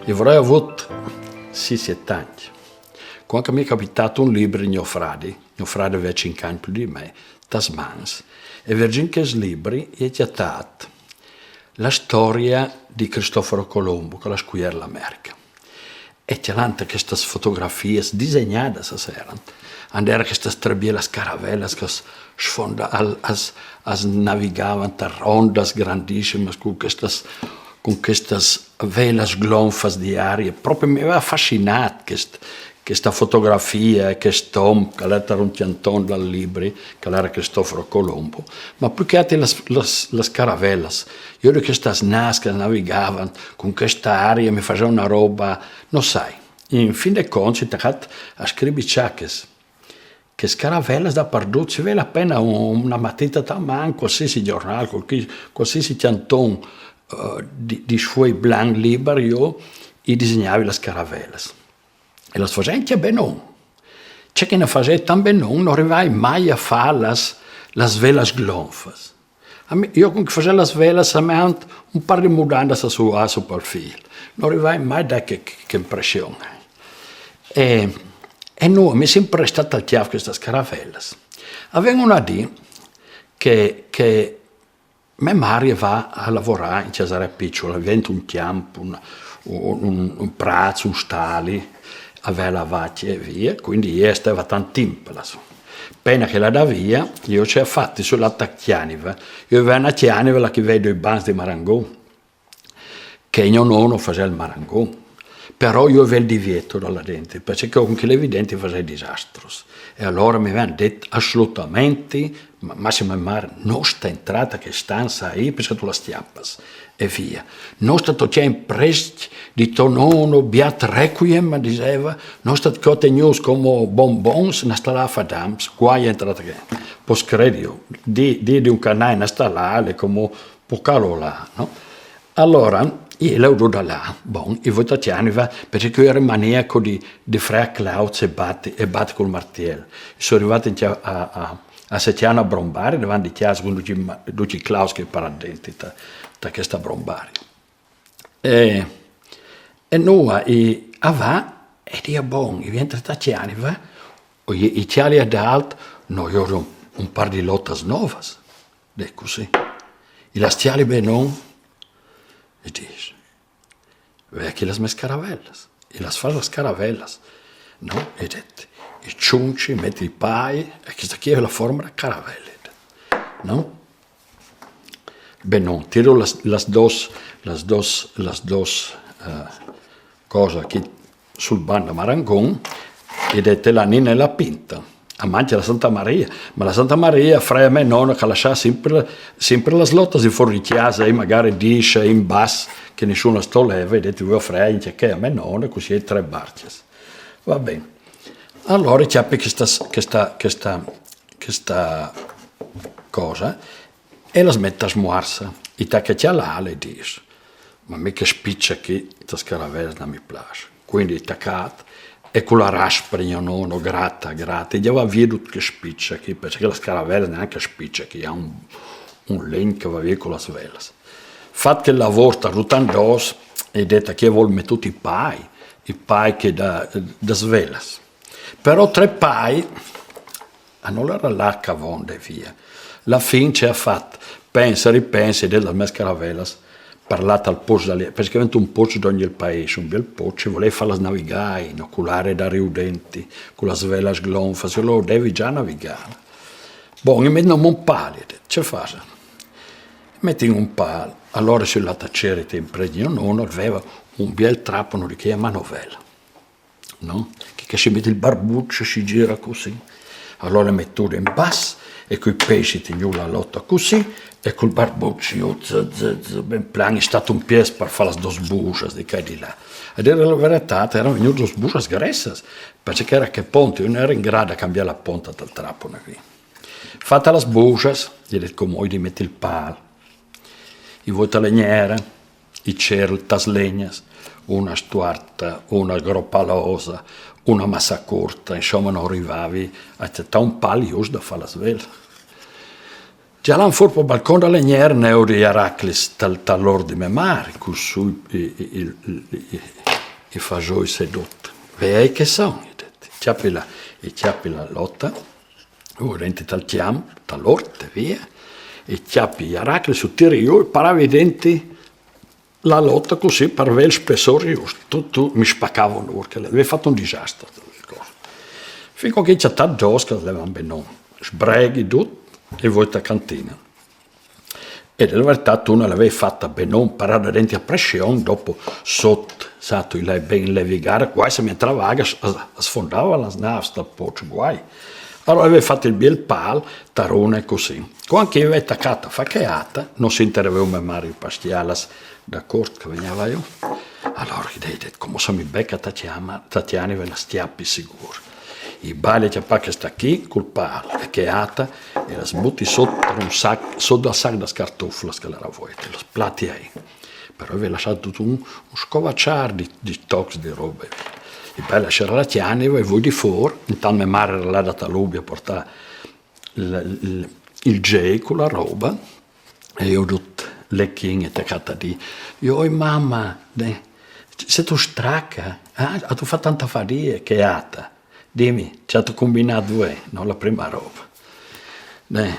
E vorrei avuto 6-7 anni. Quando mi è capitato un libro in mio frate invece in campo di me, Tasmans, e vergin che libri è chiatato la storia di Cristoforo Colombo, che la scogliere l'America. E c'è queste fotografie disegnate stasera. Andare queste trebie caravelle che navigavano a rondas grandissime con queste velas glonfas di aria. Proprio mi aveva affascinato questa fotografia, quest'uomo che era un piantone dal libro, che era Cristoforo Colombo, ma più che altro le caravelle. Io di queste nas che navigavano con questa aria mi faceva una roba, non sai. In fin dei conti, a scrivere che scaravelle da perdut, ci vede appena una matita da mano, qualsiasi giornale, qualsiasi piantone di suoi blanc liberi, io disegnavo le scaravelle. E le facevo bene. C'è che ne faceva tan bene, non arrivai mai a fare le velas glonfas. Io con che facevo le velas, avevo un par di mudanze su per filo. Non arrivai mai da che impressione. E noi mi è sempre stata al chiave queste caravelle. Avevano a dire che mia madre va a lavorare in Cesare Piccolo, aveva un campo, un prazzo, un stali, aveva la vacca e via, quindi io stavo tanto tempo là. Appena che la da via, io ci ho fatto sulla Tacchianiva. Io avevo una Chianiva che vedo i banchi di Marangon, che mio nonno faceva il Marangon. Però io avevo il divieto dalla dente, perché con che l'evidente faceva disastro. E allora mi avevano detto assolutamente, massimo mare, non sta entrata che stanza lì, perché tu la stiappas, e via. Non sta c'è in presti di tuo nonno, beat requiem, diceva, non sta cotte news come bonbons, non sta là a fadams, qua è entrata che. Posso credere, di un canale, non sta là, come può là, no? Allora, io l'ho da là, io voto perché io ero maniaco di Fra Klaus e batte col martello. Sono arrivato a settimana a brombare davanti a casa con Luci Klaus che parla dentro da questa brombare. E noi va e dia io viene a Tiani, va, i tiali ad alto, noi ero un par di lottas novas, così. E la stiali benon, e dice, ve aquí las mes caravellas, e las fa las caravellas, no? E dette, i ciunci, metti i pai, e questa qui è la forma della caravelle, no? Non, tiro las dos cose che sul bando Marangon, e dette la Nina e la Pinta. Amanti la Santa Maria, ma la Santa Maria fra me nonno che lasciava sempre le slotte di fuori di casa e magari dice in basso che nessuno stoleva e detto voi fra che a me nonno così è 3 barche. Va bene. Allora c'è questa cosa e la smette a smuarsa. E che c'è là le dice, ma mica spiccia che questa scaravella non mi piace. Quindi attaccato. E con la raspera mio nonno, gratta, e gli aveva via tutto che spiccia qui, perché la scaravella neanche spiccia qui, ha un legno che va via con la svela. Fatto che il lavoro sta rotando e detto che vuole mettere tutti i pai che da svela. Però 3 pai, non era là che vonde via. La fine ci ha fatto, ripensa, della mia scaravella, parlato al posto, perché è un posto di ogni paese, un bel posto, voleva farla navigare, inoculare da riudenti, con la svela sglonfa, se lo devi già navigare. Mi mettono un palo, ce fa? Metti in un palo, allora sulla tacere sempre di nonno aveva un bel trapano di che è manovella, no? Che si mette il barbuccio, si gira così, allora metto in basso e coi pesci ti la lotta così, e col barbuccio, ben plan, è stato un pies per fare le 2 bucce di qua e di là. Ed era la verità, erano venute 2 bucce gresse, perché era che ponte, io non ero in grado di cambiare la ponta del trapano qui. Fatta le bucce, gli ho detto come di mettere il palo, i vuota legnera, i cerli, taslegnas, una stuarta, una groppalosa, una massa corta, insomma non arrivavi a tettare un palo giusto da fare la svela. Già l'hanno fuori per il balcone da legnere, ne ho di Araclis dall'ordine mare, con su i fasoi seduti. Vei che sono, i chiappi la lotta, dentro tal tiam, tal'orte, via, i chiappi gli arachidi su tiri io, paravi i denti la lotta così per avere il spessore giusto. Tu mi spaccavano perché avevi fatto un disastro. Finché che c'è stato giosca, avevano ben sbreghi tutto e voi a cantina. E in verità tu non l'avevi fatta ben parare dentro a pressione, dopo sotto, sato il ben levigare, guai se mi travaga, sfondava la nave, sta poco guai. Allora avevi fatto il bel pal, tarone così. Quando avevi attaccato a faccheata, non si interveva Mario Pastialas, d'accordo che veniva io. Allora ho detto, come se mi becca Tatiana ve la stiappi sicuro. I bali che sta qui, col palo, e che ata, e la sbutti sotto al sacco da scartoffole che l'era vuoi, lo splatti ahí. Però avevi lasciato tutto un scovacciare di tox di robe. I bali lasciare la tiana e voi di fuori, intanto mia madre era là da Talubi a portare il J con la roba, e io ho detto, le king attaccata di, io mamma, se tu stracca, tu fa tanta fatica, che ata. Dimmi, ci hai combinato due, non la prima roba.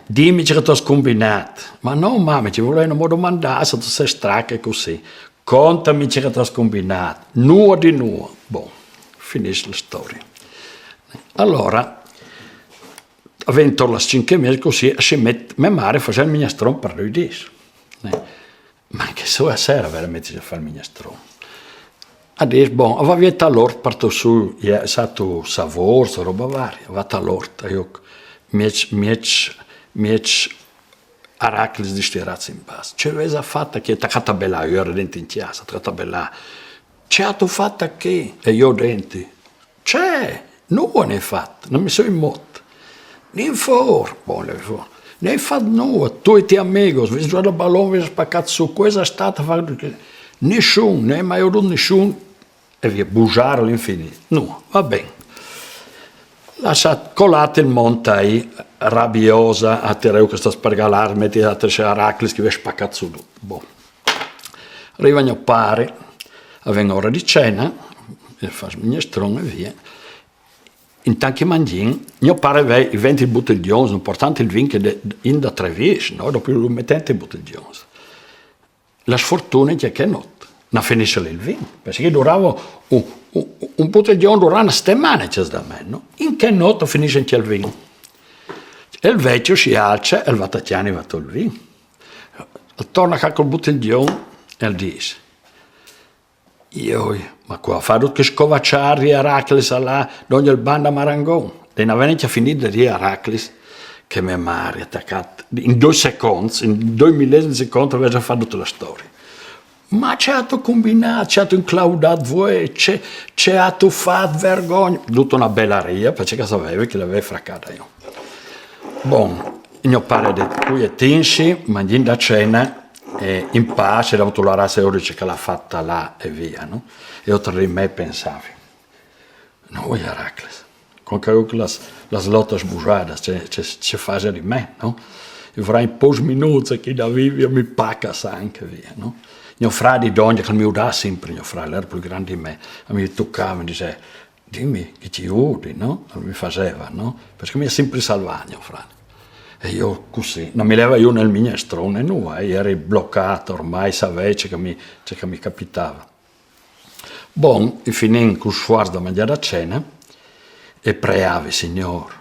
Dimmi che ti ho combinato. Ma no, mamma, ci volevano domandare se tu sei stracca così. Contami che ti ho combinato. Nuova di nuovo. Boh, finisce la storia. Allora, avendo le 5 mesi così, si mette mia madre a fare il minestrone per lui dice. Ma anche solo a sera veramente a fare il minestrone. Adesso, aveva vieta l'orto, parto su, è stato savorzo, roba varia, va all'orto, io miec arachidi di stirarsi in basso. C'è aveva fatta che attaccata bella, io ero dentro in chiesa, attaccata bella. C'è fatta che, e io dentro, c'è, non ne è fatta, non mi sono in moto. Ne fuori, ne hai fatto nuova, tu e ti amici, vi giocate il ballone, vi spaccato su, questa è stata fatta, nessuno, ne è mai avuto nessuno. E via, bugiare all'infinito. No, va bene. Lasciate colate il montai, rabbiosa, a tirare questa spargalare, metti a tre araclis che vi spaccato su. Boh. Arriva mio pare, aveva ora di cena, e fa il minestrone e via. Intanto che mangin, mio pare aveva i 20 bottiglioni, importante il vino che in da tre vies, no? Dopo lo mettente i bottiglioni. La sfortuna è che notte. Non finisce il vino, perché durava un bottiglione durava una settimana da me, no? In che notte finisce anche il vino? E il vecchio si alza e il Vatatiani va il vino. Torna a col bottiglione e dice, ma qua fa che scovacciare Araclis là, d'ogni il banda Marangon. E non aveva finito di Araclis che mia madre attaccata, in 2 secondi, in 2 millesimi di secondo aveva già fatto tutta la storia. Ma ci ha combinato, ci ha inclaudato voi, ci ha fatto vergogna. Tutta una bella ria, perché sapevo che l'avevo fraccata io. Bon, mio padre ha detto, qui è Tinsi, mangiando da cena, e in pace, era avuto la razza e che l'ha fatta là e via, no? E io tra di me pensavi, noi Aracles, con che le lotte sbugiate, ci fa di me, no? Io farò in pochi minuti che da vivi mi pacca anche via, no? Mio fratello di Donja, che mi udava sempre, mio fratello era più grande di me, mi toccava e mi diceva, dimmi che ti udi, no? Non mi faceva, no? Perché mi ha sempre salvato, mio fratello. E io così, non mi leva io nel minestrone, no, ero bloccato ormai, sapevo che mi capitava. Bon, e finì con sforzo da mangiare a cena, e preavi, signor,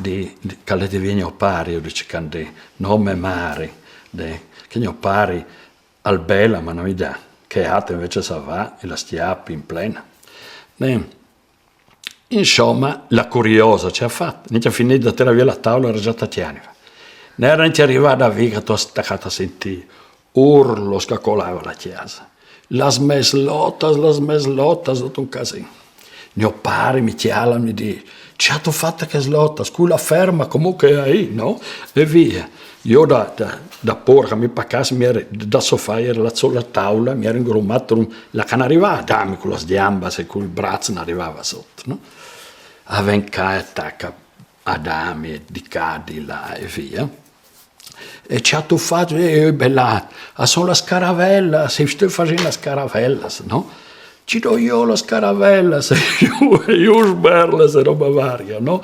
che le vieni a pari, io dice, candì, nome mare, che mio pari, al bella, ma non mi dà, che altre invece sa va e la stiappi in plena. Insomma, la curiosa ci ha fatto, non ci ha finito di tirare via la tavola, era già Tatiana. Ne era arrivata via che tu staccata a sentire, urlo scaccolava la chiesa. La smeslottas, tutto un casino. Mio padre mi chiama e mi dice, ci ha fatto che slottas, quella ferma comunque è lì, no? E via. Io da porca mi paccassi, da sofà era sulla tavola, mi ero ingrumato, la che non arrivava, dammi con la sdiamba, se col braccio non arrivava sotto, no? Avvenca e attacca a dami, di qua, di là e via. E ci ha tuffato, bella, sono la scaravella, se sto facendo la scaravella, no? ci do io le caravelle, io sberle, se roba varia, no?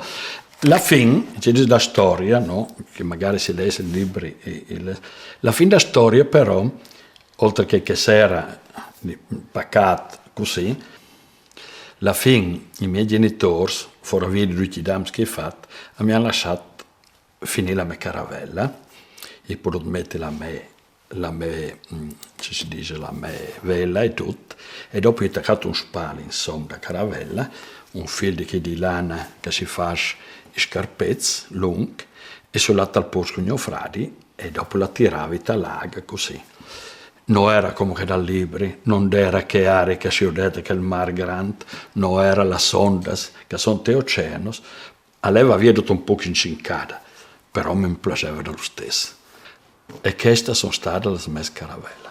La fin, c'è la storia, no? Che magari si legge i libri, la fin della storia però, oltre che si era paccato così, la fin i miei genitori, fuori di tutti i danni che ho fatto, mi hanno lasciato finire la mia caravella, e potuto mettere la mia, ci si dice, la mia vela e tutto, e dopo ho attaccato un spalo insomma da caravella, un filo di lana che si fa i scarpezzi lunghi, e sull'altro al posto con i fradi, e dopo la tiravi dall'acqua così. Non era come che dal libri, non era che aria che si ho detto che il mar grande, non era la sondas che sono te oceanos, aveva veduto un po' incincata, però mi piaceva dello stesso. E queste sono state le mie caravelle.